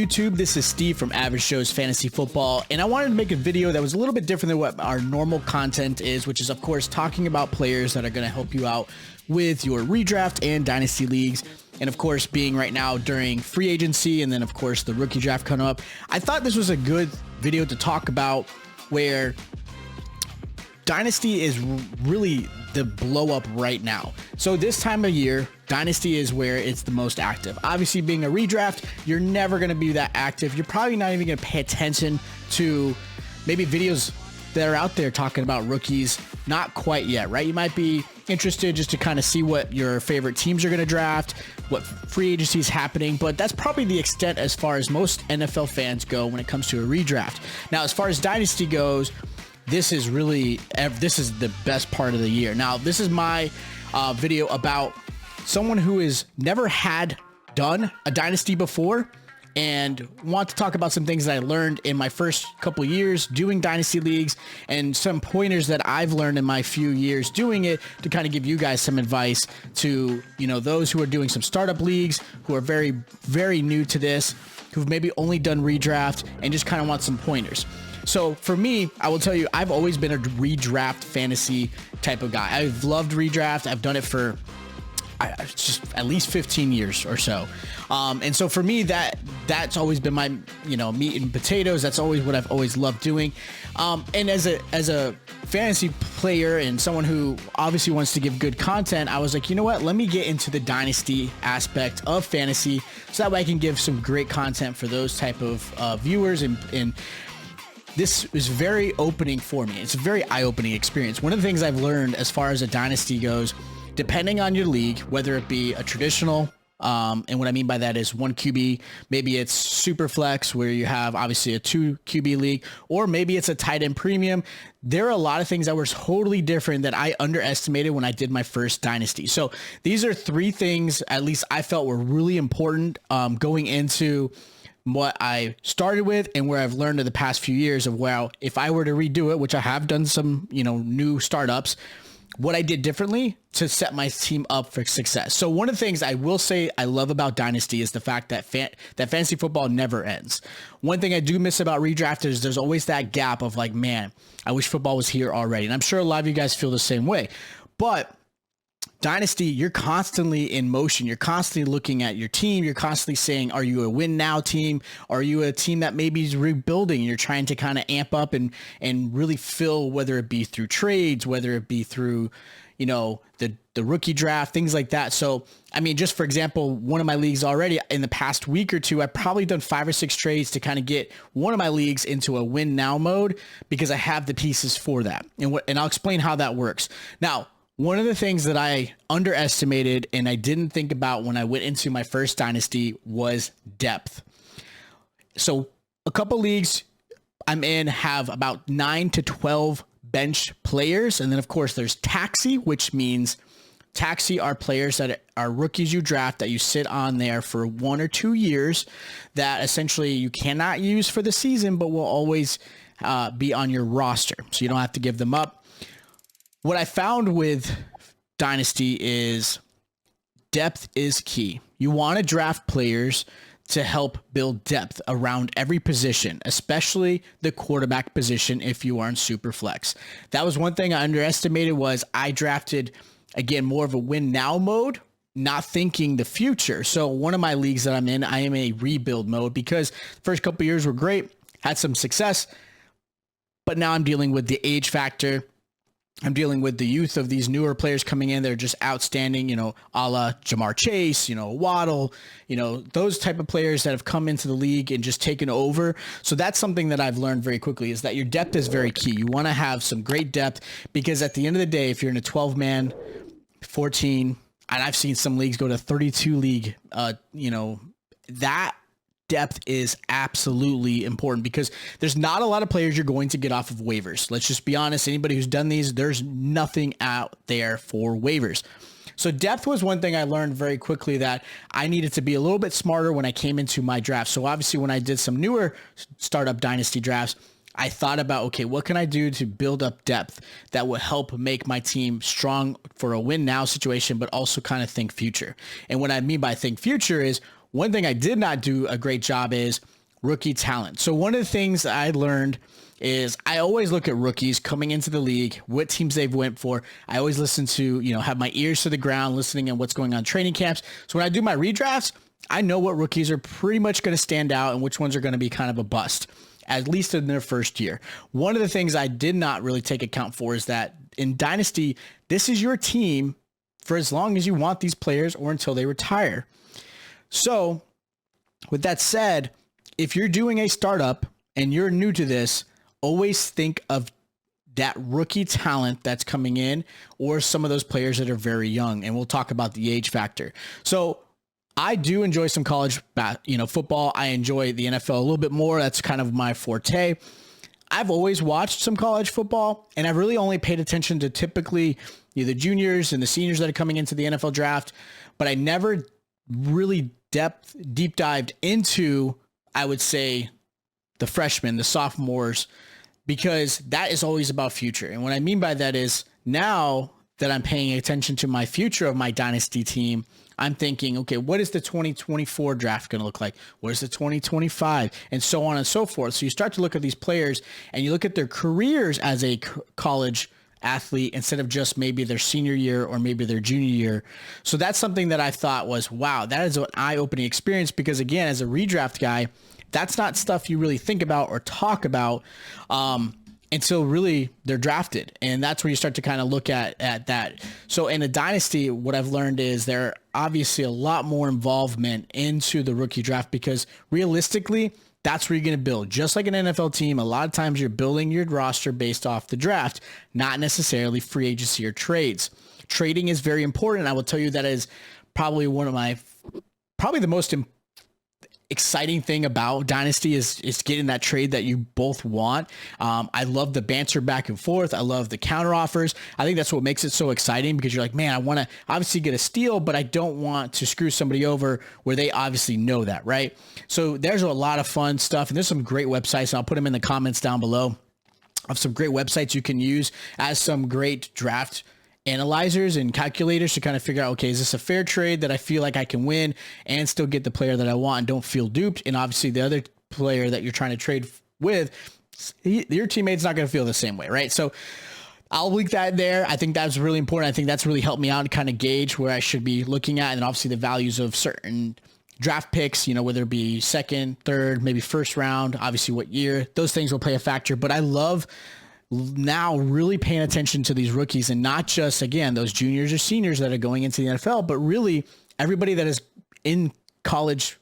YouTube? This is Steve from Average Show's Fantasy Football, and I wanted to make a video that was a little bit different than what our normal content is, which is, of course, talking about players that are going to help you out with your redraft and dynasty leagues. And, of course, being right now during free agency and then, of course, the rookie draft coming up, I thought this was a good video to talk about where Dynasty is really the blow up right now. So this time of year, Dynasty is where it's the most active. Obviously, being a redraft, you're never going to be that active. You're probably not even going to pay attention to maybe videos that are out there talking about rookies. Not quite yet, right? You might be interested just to kind of see what your favorite teams are going to draft, what free agency is happening, but that's probably the extent as far as most NFL fans go when it comes to a redraft. Now, as far as Dynasty goes, this is the best part of the year. Now, this is my video about someone who has never done a dynasty before and want to talk about some things that I learned in my first couple years doing dynasty leagues and some pointers that I've learned in my few years doing it to kind of give you guys some advice to, those who are doing some startup leagues, who are very, very new to this, who've maybe only done redraft and just kind of want some pointers. So for me, I will tell you, I've always been a redraft fantasy type of guy. I've loved redraft. I've done it for just at least 15 years or so. And so for me, that's always been my, meat and potatoes. That's always what I've always loved doing. And as a fantasy player and someone who obviously wants to give good content, I was like, you know what, let me get into the dynasty aspect of fantasy so that way I can give some great content for those type of viewers. And this is very opening for me. It's a very eye-opening experience. One of the things I've learned as far as a dynasty goes, depending on your league, whether it be a traditional, and what I mean by that is one QB, maybe it's super flex where you have obviously a 2 QB league, or maybe it's a tight end premium. There are a lot of things that were totally different that I underestimated when I did my first dynasty. So these are 3 things, at least I felt were really important going into what I started with and where I've learned in the past few years of, well, if I were to redo it, which I have done some, new startups, what I did differently to set my team up for success. So one of the things I will say I love about Dynasty is the fact that that fantasy football never ends. One thing I do miss about redraft is there's always that gap of like, man, I wish football was here already. And I'm sure a lot of you guys feel the same way. But Dynasty, you're constantly in motion. You're constantly looking at your team. You're constantly saying, are you a win now team? Are you a team that maybe is rebuilding? You're trying to kind of amp up and really fill, whether it be through trades, whether it be through, the rookie draft, things like that. So, I mean, just for example, one of my leagues already in the past week or two, I've probably done 5 or 6 trades to kind of get one of my leagues into a win now mode because I have the pieces for that. And I'll explain how that works. Now, one of the things that I underestimated and I didn't think about when I went into my first dynasty was depth. So a couple leagues I'm in have about 9 to 12 bench players. And then of course there's taxi, which means taxi are players that are rookies you draft that you sit on there for 1 or 2 years that essentially you cannot use for the season, but will always be on your roster. So you don't have to give them up. What I found with Dynasty is depth is key. You want to draft players to help build depth around every position, especially the quarterback position if you are in super flex. That was one thing I underestimated was I drafted, again, more of a win now mode, not thinking the future. So one of my leagues that I'm in, I am a rebuild mode because the first couple of years were great, had some success, but now I'm dealing with the age factor. I'm dealing with the youth of these newer players coming in. They're just outstanding, a la Jamar Chase, Waddle, those type of players that have come into the league and just taken over. So that's something that I've learned very quickly is that your depth is very key. You want to have some great depth because at the end of the day, if you're in a 12-man, 14, and I've seen some leagues go to 32 league, that depth is absolutely important because there's not a lot of players you're going to get off of waivers. Let's just be honest. Anybody who's done these, there's nothing out there for waivers. So depth was one thing I learned very quickly that I needed to be a little bit smarter when I came into my draft. So obviously when I did some newer startup dynasty drafts, I thought about, okay, what can I do to build up depth that will help make my team strong for a win now situation, but also kind of think future. And what I mean by think future is one thing I did not do a great job is rookie talent. So one of the things I learned is I always look at rookies coming into the league, what teams they've went for. I always listen to, have my ears to the ground, listening at what's going on in training camps. So when I do my redrafts, I know what rookies are pretty much going to stand out and which ones are going to be kind of a bust, at least in their first year. One of the things I did not really take account for is that in Dynasty, this is your team for as long as you want these players or until they retire. So with that said, if you're doing a startup and you're new to this, always think of that rookie talent that's coming in or some of those players that are very young. And we'll talk about the age factor. So I do enjoy some college football. I enjoy the NFL a little bit more. That's kind of my forte. I've always watched some college football, and I've really only paid attention to typically the juniors and the seniors that are coming into the NFL draft, but I never really deep dived into, I would say, the freshmen, the sophomores, because that is always about future. And what I mean by that is now that I'm paying attention to my future of my dynasty team, I'm thinking, okay, what is the 2024 draft going to look like? What is the 2025? And so on and so forth. So you start to look at these players and you look at their careers as a college athlete instead of just maybe their senior year or maybe their junior year. So that's something that I thought was, wow, that is an eye-opening experience, because again, as a redraft guy, that's not stuff you really think about or talk about until really they're drafted. And that's where you start to kind of look at that. So in a dynasty, what I've learned is there obviously a lot more involvement into the rookie draft, because realistically, that's where you're going to build. Just like an NFL team, a lot of times you're building your roster based off the draft, not necessarily free agency or trades. Trading is very important. I will tell you that is probably the most exciting thing about Dynasty is getting that trade that you both want. I love the banter back and forth. I love the counter offers. I think that's what makes it so exciting, because you're like, man, I want to obviously get a steal, but I don't want to screw somebody over where they obviously know that, right? So there's a lot of fun stuff, and there's some great websites, and I'll put them in the comments down below of some great websites you can use as some great draft analyzers and calculators to kind of figure out, okay, is this a fair trade that I feel like I can win and still get the player that I want and don't feel duped? And obviously the other player that you're trying to trade with, your teammate's not going to feel the same way, right? So I'll link that there. I think that's really important. I think that's really helped me out and kind of gauge where I should be looking at, and obviously the values of certain draft picks, whether it be second, third, maybe first round, obviously what year, those things will play a factor. But I love now really paying attention to these rookies, and not just, again, those juniors or seniors that are going into the NFL, but really everybody that is in college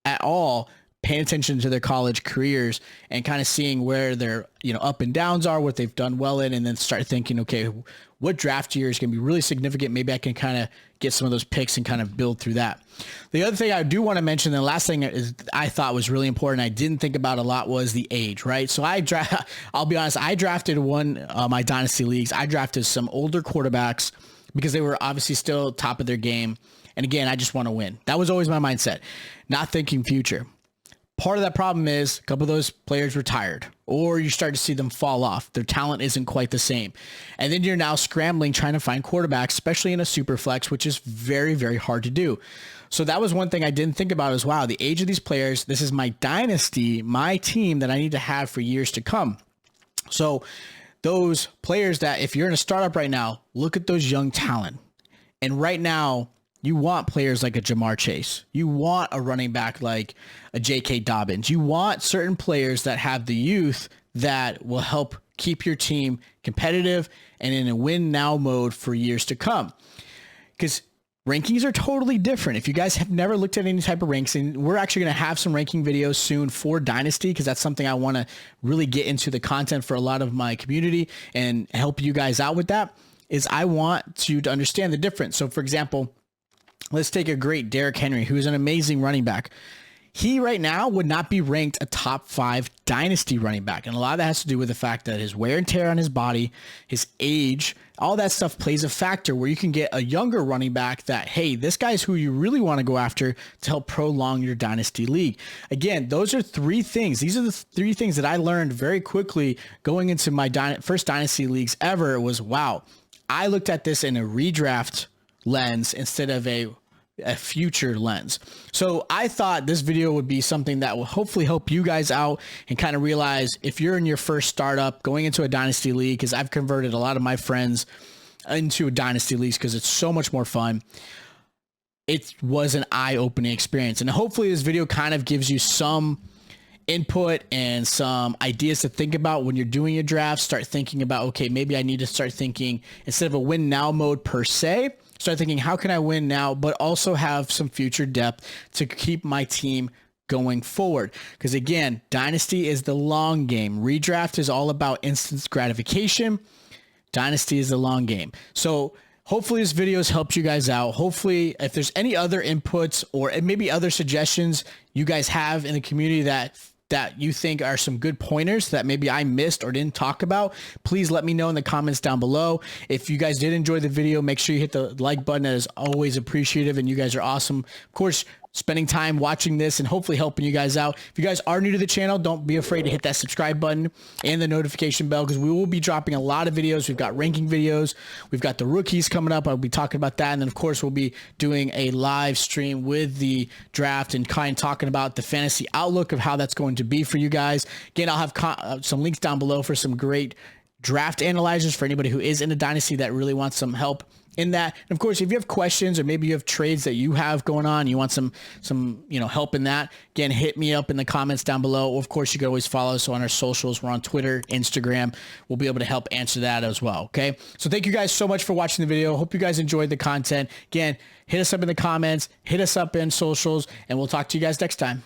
at all, paying attention to their college careers and kind of seeing where their, up and downs are, what they've done well in, and then start thinking, okay, what draft year is going to be really significant? Maybe I can kind of get some of those picks and kind of build through that. The other thing I do want to mention, the last thing is I thought was really important, I didn't think about a lot, was the age, right? So I'll be honest, I drafted my dynasty leagues. I drafted some older quarterbacks because they were obviously still top of their game. And again, I just want to win. That was always my mindset, not thinking future. Part of that problem is a couple of those players retired, or you start to see them fall off. Their talent isn't quite the same. And then you're now scrambling, trying to find quarterbacks, especially in a super flex, which is very, very hard to do. So that was one thing I didn't think about, is, wow, the age of these players, this is my dynasty, my team that I need to have for years to come. So those players that, if you're in a startup right now, look at those young talent. And right now, you want players like a Jamar Chase. You want a running back like a J.K. Dobbins. You want certain players that have the youth that will help keep your team competitive and in a win now mode for years to come. Because rankings are totally different. If you guys have never looked at any type of ranks, and we're actually going to have some ranking videos soon for Dynasty, because that's something I want to really get into the content for a lot of my community and help you guys out with that, is I want you to understand the difference. So for example, let's take a great Derrick Henry, who is an amazing running back. He right now would not be ranked a top 5 dynasty running back. And a lot of that has to do with the fact that his wear and tear on his body, his age, all that stuff plays a factor where you can get a younger running back that, hey, this guy's who you really want to go after to help prolong your dynasty league. Again, those are 3 things. These are the 3 things that I learned very quickly going into my first dynasty leagues ever. It was, wow, I looked at this in a redraft lens instead of a a future lens. So I thought this video would be something that will hopefully help you guys out and kind of realize if you're in your first startup going into a dynasty league, because I've converted a lot of my friends into a dynasty leagues because it's so much more fun. It was an eye-opening experience, and hopefully this video kind of gives you some input and some ideas to think about when you're doing your draft. Start thinking about, okay, maybe I need to start thinking instead of a win now mode per se, start thinking how can I win now, but also have some future depth to keep my team going forward. Because again, dynasty is the long game. Redraft is all about instant gratification. Dynasty is the long game. So hopefully this video has helped you guys out. Hopefully if there's any other inputs or maybe other suggestions you guys have in the community that you think are some good pointers that maybe I missed or didn't talk about, please let me know in the comments down below. If you guys did enjoy the video, make sure you hit the like button. That is always appreciative, and you guys are awesome. Of course, spending time watching this and hopefully helping you guys out. If you guys are new to the channel, don't be afraid to hit that subscribe button and the notification bell, because we will be dropping a lot of videos. We've got ranking videos. We've got the rookies coming up. I'll be talking about that. And then of course we'll be doing a live stream with the draft and kind of talking about the fantasy outlook of how that's going to be for you guys. Again, I'll have some links down below for some great draft analyzers for anybody who is in a dynasty that really wants some help in that. And of course, if you have questions or maybe you have trades that you have going on, you want some help in that, again, hit me up in the comments down below. Of course, you can always follow us on our socials. We're on Twitter, Instagram. We'll be able to help answer that as well. Okay. So thank you guys so much for watching the video. Hope you guys enjoyed the content. Again, hit us up in the comments, hit us up in socials, and we'll talk to you guys next time.